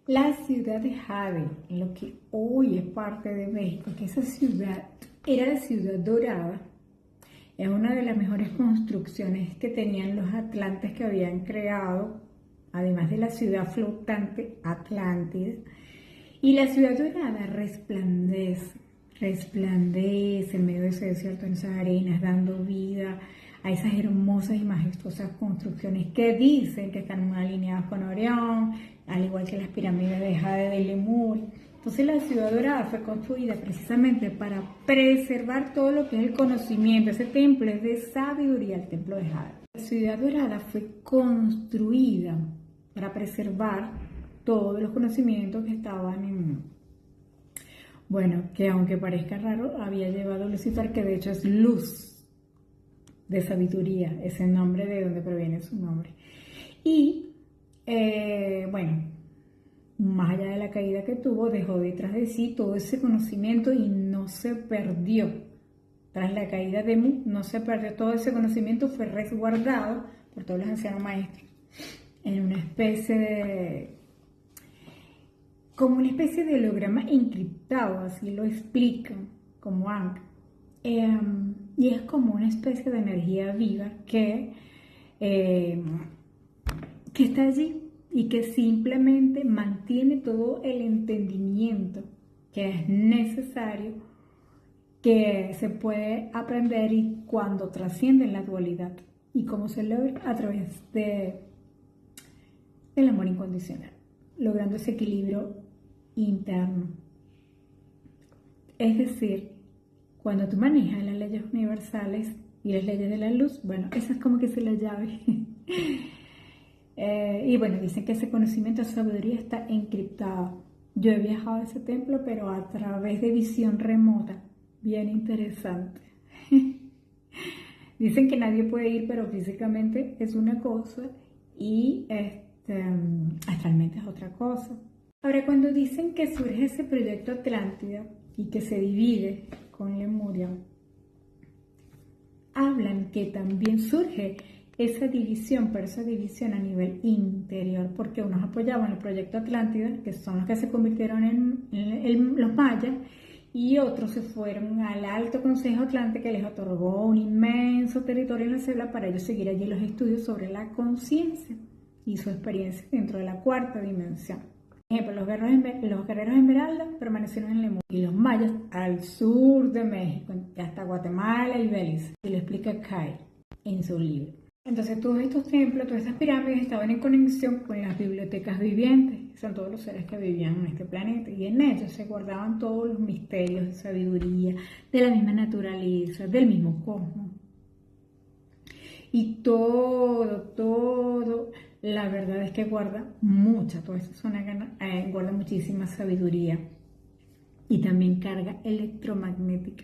La ciudad de Jade, lo que hoy es parte de México, que esa ciudad era la ciudad dorada, es una de las mejores construcciones que tenían los atlantes que habían creado, además de la ciudad flotante Atlántida. Y la ciudad dorada resplandece en medio de ese desierto, en esas arenas, dando vida a esas hermosas y majestuosas construcciones que dicen que están muy alineadas con Orión, al igual que las pirámides de Jade de Lemur. Entonces la ciudad dorada fue construida precisamente para preservar todo lo que es el conocimiento. Ese templo es de sabiduría, el templo de Jade. La ciudad dorada fue construida para preservar todos los conocimientos que estaban bueno, que aunque parezca raro, había llevado Lucifer, que de hecho es luz de sabiduría, ese nombre de donde proviene su nombre. Y bueno, más allá de la caída que tuvo, dejó detrás de sí todo ese conocimiento y no se perdió. Tras la caída de Mu, no se perdió todo ese conocimiento, fue resguardado por todos los ancianos maestros en una especie de, como una especie de holograma encriptado, así lo explican, como Ankh. Y es como una especie de energía viva que está allí y que simplemente mantiene todo el entendimiento que es necesario, que se puede aprender y cuando trasciende la dualidad, y cómo se logra a través del amor incondicional, logrando ese equilibrio interno. Es decir, cuando tú manejas las leyes universales y las leyes de la luz, bueno, esa es como que es la llave. Y bueno, dicen que ese conocimiento, esa sabiduría está encriptado. Yo he viajado a ese templo, pero a través de visión remota. Bien interesante. Dicen que nadie puede ir, pero físicamente es una cosa y astralmente es otra cosa. Ahora, cuando dicen que surge ese proyecto Atlántida y que se divide con Lemuria, hablan que también surge esa división, pero esa división a nivel interior, porque unos apoyaban el proyecto Atlántida, que son los que se convirtieron en los mayas, y otros se fueron al Alto Consejo Atlante, que les otorgó un inmenso territorio en la selva para ellos seguir allí los estudios sobre la conciencia y su experiencia dentro de la cuarta dimensión. Por ejemplo, los guerreros Esmeralda permanecieron en Lemuria y los mayas al sur de México, hasta Guatemala y Belice, y lo explica Kai en su libro. Entonces todos estos templos, todas estas pirámides estaban en conexión con las bibliotecas vivientes, que son todos los seres que vivían en este planeta, y en ellos se guardaban todos los misterios de sabiduría, de la misma naturaleza, del mismo cosmos. Y todo, la verdad es que guarda mucha, toda esa zona guarda muchísima sabiduría y también carga electromagnética,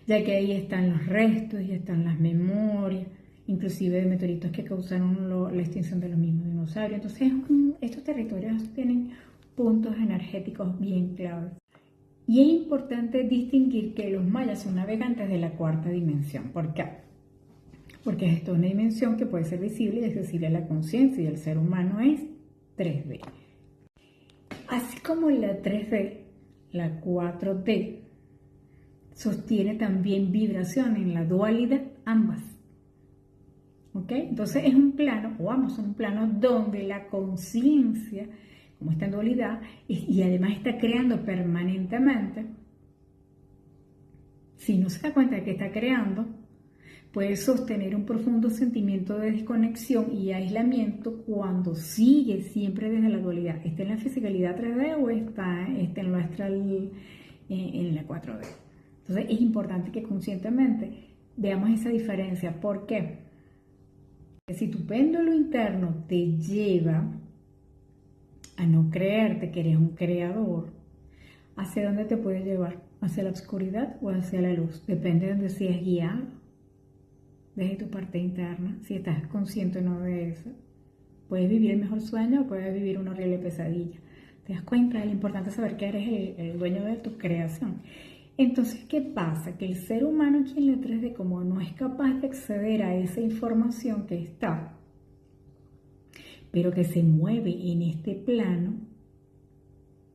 ya que ahí están los restos y están las memorias, inclusive de meteoritos que causaron la extinción de los mismos dinosaurios. Entonces estos territorios tienen puntos energéticos bien claves. Y es importante distinguir que los mayas son navegantes de la cuarta dimensión. ¿Por qué? Porque esto es una dimensión que puede ser visible y accesible a la conciencia, y el ser humano es 3D. Así como la 3D, la 4D sostiene también vibración en la dualidad, ambas. ¿Ok? Entonces es un plano, o ambos son un plano donde la conciencia, como está en dualidad, y además está creando permanentemente, si no se da cuenta de que está creando, puede sostener un profundo sentimiento de desconexión y aislamiento cuando sigue siempre desde la dualidad. ¿Está en la fisicalidad 3D o está en lo astral, en la 4D? Entonces es importante que conscientemente veamos esa diferencia. ¿Por qué? Si tu péndulo interno te lleva a no creerte que eres un creador, ¿hacia dónde te puede llevar? ¿Hacia la oscuridad o hacia la luz? Depende de donde seas guiado, desde tu parte interna, si estás consciente o no de eso. Puedes vivir el mejor sueño o puedes vivir una horrible pesadilla. ¿Te das cuenta? Lo importante es saber que eres el dueño de tu creación. Entonces, ¿qué pasa? Que el ser humano aquí en la 3D, como no es capaz de acceder a esa información que está, pero que se mueve en este plano,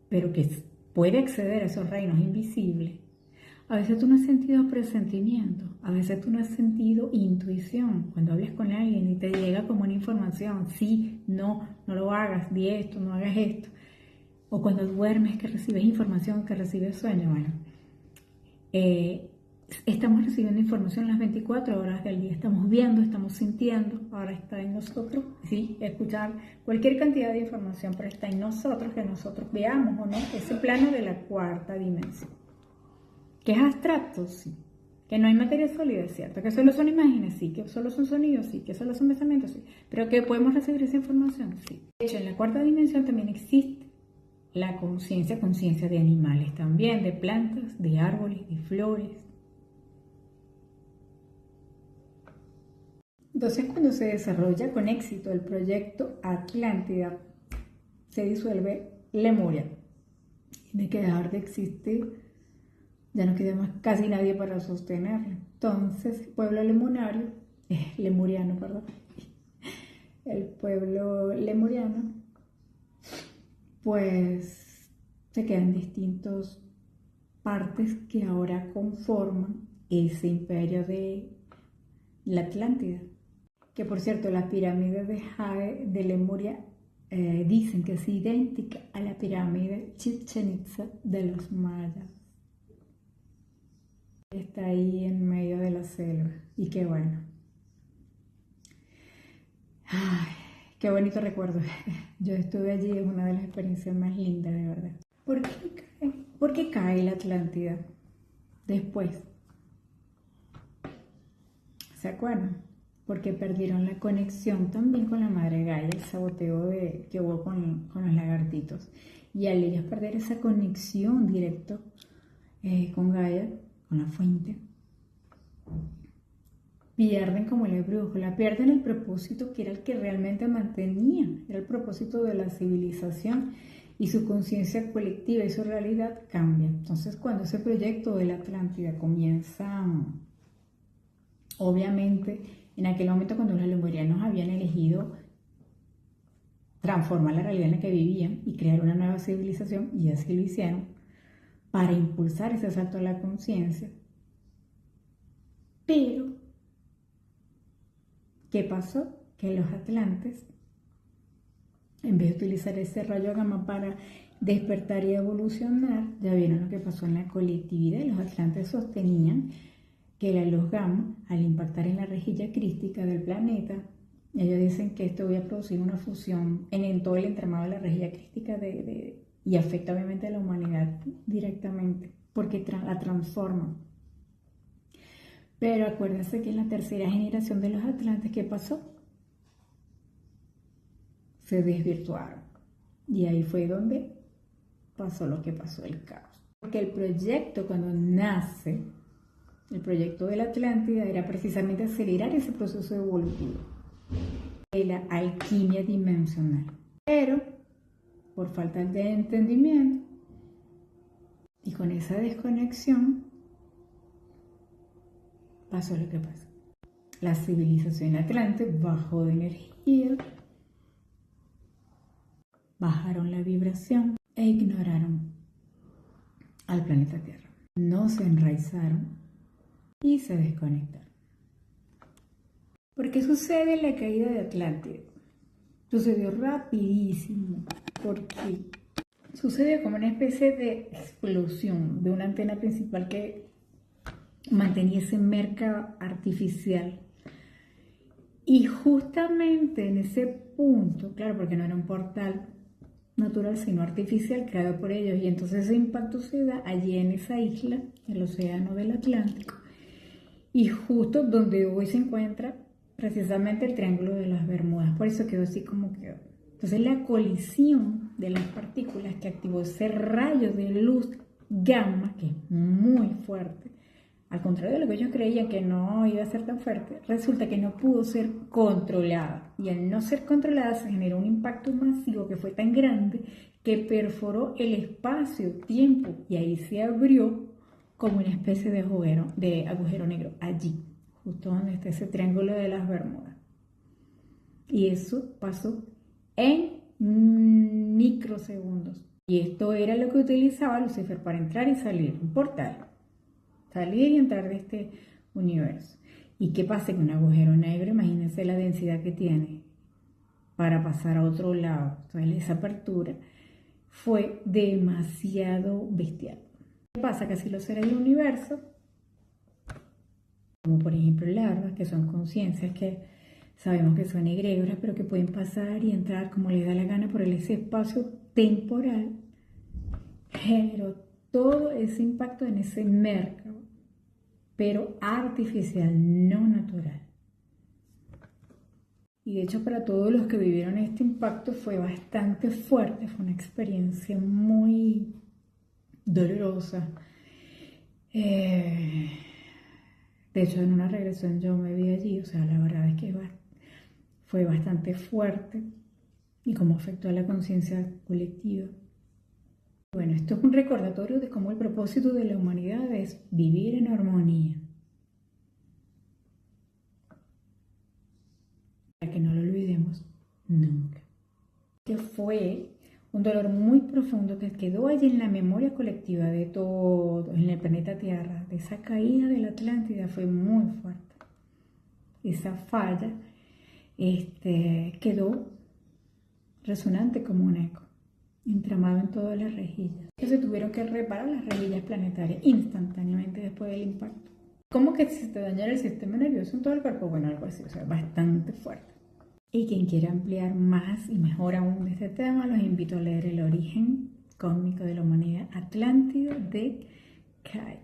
pero que puede acceder a esos reinos invisibles. A veces tú no has sentido presentimiento, a veces tú no has sentido intuición. Cuando hablas con alguien y te llega como una información, sí, no lo hagas, di esto, no hagas esto. O cuando duermes que recibes información, que recibes sueño. Bueno, estamos recibiendo información las 24 horas del día, estamos viendo, estamos sintiendo, ahora está en nosotros, sí, escuchar cualquier cantidad de información, pero está en nosotros, que nosotros veamos o no ese plano de la cuarta dimensión. Que es abstracto, sí. Que no hay materia sólida, es cierto. Que solo son imágenes, sí. Que solo son sonidos, sí. Que solo son pensamientos, sí. Pero que podemos recibir esa información, sí. De hecho, en la cuarta dimensión también existe la conciencia de animales también, de plantas, de árboles, de flores. Entonces, cuando se desarrolla con éxito el proyecto Atlántida, se disuelve Lemuria. Tiene que dejar de existir. Ya no queda más casi nadie para sostenerlo. Entonces, el pueblo lemuriano, el pueblo lemuriano, pues se quedan distintas partes que ahora conforman ese imperio de la Atlántida. Que por cierto, la pirámide de Lemuria dicen que es idéntica a la pirámide Chichén Itzá de los mayas. Está ahí en medio de la selva. Y qué bueno. Ay, qué bonito recuerdo. Yo estuve allí, es una de las experiencias más lindas, de verdad. ¿Por qué cae la Atlántida? Después. ¿Se acuerdan? Porque perdieron la conexión también con la madre Gaia, el saboteo que hubo con los lagartitos. Y al ellos perder esa conexión directa con Gaia, con la fuente, pierden como la brújula, pierden el propósito que era el que realmente mantenían, era el propósito de la civilización, y su conciencia colectiva y su realidad cambian. Entonces, cuando ese proyecto de la Atlántida comienza, obviamente, en aquel momento cuando los lemurianos habían elegido transformar la realidad en la que vivían y crear una nueva civilización, y así lo hicieron, para impulsar ese salto a la conciencia. Pero, ¿qué pasó? Que los atlantes, en vez de utilizar ese rayo gamma para despertar y evolucionar, ya vieron lo que pasó en la colectividad. Los atlantes sostenían que la luz gamma, al impactar en la rejilla crística del planeta, ellos dicen que esto va a producir una fusión en todo el entramado de la rejilla crística y afecta obviamente a la humanidad directamente, porque la transforma. Pero acuérdense que en la tercera generación de los atlantes, ¿qué pasó? Se desvirtuaron. Y ahí fue donde pasó lo que pasó, el caos. Porque el proyecto, cuando nace, el proyecto de la Atlántida era precisamente acelerar ese proceso evolutivo de la alquimia dimensional. Pero, por falta de entendimiento y con esa desconexión, pasó lo que pasó. La civilización atlante bajó de energía, bajaron la vibración e ignoraron al planeta Tierra. No se enraizaron y se desconectaron. ¿Por qué sucede la caída de Atlántida? Sucedió rapidísimo, porque sucedió como una especie de explosión de una antena principal que mantenía ese mercado artificial. Y justamente en ese punto, claro, porque no era un portal natural, sino artificial, creado por ellos, y entonces ese impacto se da allí en esa isla, el océano del Atlántico, y justo donde hoy se encuentra precisamente el Triángulo de las Bermudas. Por eso quedó así como quedó. Entonces la colisión de las partículas que activó ese rayo de luz gamma, que es muy fuerte, al contrario de lo que ellos creían que no iba a ser tan fuerte, resulta que no pudo ser controlada. Y al no ser controlada se generó un impacto masivo que fue tan grande que perforó el espacio-tiempo y ahí se abrió como una especie de agujero negro allí, justo donde está ese Triángulo de las Bermudas. Y eso pasó en microsegundos. Y esto era lo que utilizaba Lucifer para entrar y salir, un portal. Salir y entrar de este universo. ¿Y qué pasa? Que un agujero negro, imagínense la densidad que tiene para pasar a otro lado. Entonces esa apertura fue demasiado bestial. ¿Qué pasa? Que si los seres del universo, como por ejemplo larvas, que son conciencias que sabemos que son egregoras, pero que pueden pasar y entrar como les da la gana por ese espacio temporal, generó todo ese impacto en ese mercado, pero artificial, no natural. Y de hecho para todos los que vivieron este impacto fue bastante fuerte, fue una experiencia muy dolorosa. De hecho en una regresión yo me vi allí, o sea, la verdad es que fue bastante fuerte y cómo afectó a la conciencia colectiva. Bueno, esto es un recordatorio de cómo el propósito de la humanidad es vivir en armonía. Para que no lo olvidemos nunca. Que fue un dolor muy profundo que quedó allí en la memoria colectiva de todos, en el planeta Tierra. De esa caída de la Atlántida fue muy fuerte. Esa falla quedó resonante como un eco, entramado en todas las rejillas. Se tuvieron que reparar las rejillas planetarias instantáneamente después del impacto. ¿Cómo que se te dañara el sistema nervioso en todo el cuerpo? Bueno, algo así, o sea, bastante fuerte. Y quien quiera ampliar más y mejor aún de este tema, los invito a leer El origen cósmico de la humanidad Atlántida de Kai.